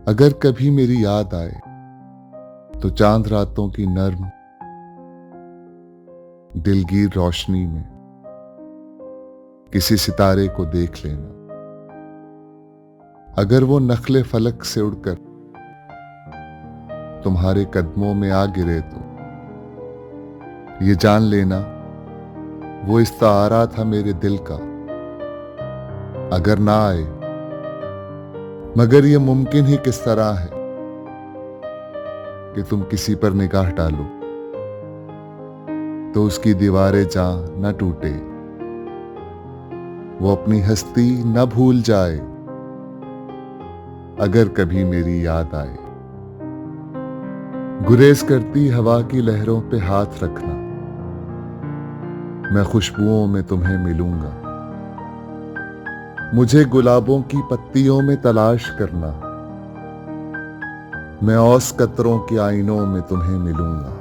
अगर कभी मेरी याद आए तो चांद रातों की नर्म दिलगीर रोशनी में किसी सितारे को देख लेना। अगर वो नखले फलक से उड़कर तुम्हारे कदमों में आ गिरे तो ये जान लेना वो इस्तारा था मेरे दिल का। अगर ना आए मगर ये मुमकिन ही किस तरह है कि तुम किसी पर निगाह डालो तो उसकी दीवारें जहां न टूटे, वो अपनी हस्ती न भूल जाए। अगर कभी मेरी याद आए गुरेज करती हवा की लहरों पे हाथ रखना, मैं खुशबुओं में तुम्हें मिलूंगा। मुझे गुलाबों की पत्तियों में तलाश करना, मैं औस कतरों के आईनों में तुम्हें मिलूंगा।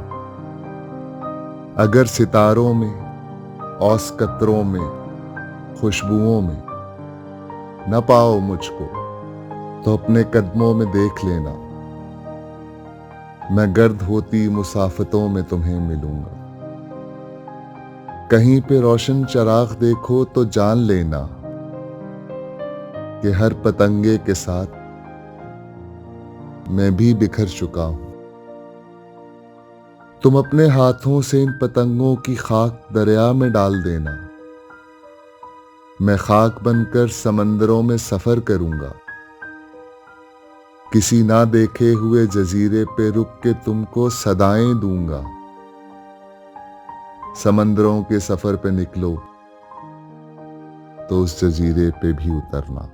अगर सितारों में, औस कतरों में, खुशबुओं में न पाओ मुझको तो अपने कदमों में देख लेना, मैं गर्द होती मुसाफतों में तुम्हें मिलूंगा। कहीं पे रोशन चराग देखो तो जान लेना कि हर पतंगे के साथ मैं भी बिखर चुका हूं। तुम अपने हाथों से इन पतंगों की खाक दरिया में डाल देना, मैं खाक बनकर समंदरों में सफर करूंगा। किसी ना देखे हुए जजीरे पे रुक के तुमको सदाएं दूंगा। समंदरों के सफर पे निकलो तो उस जजीरे पे भी उतरना।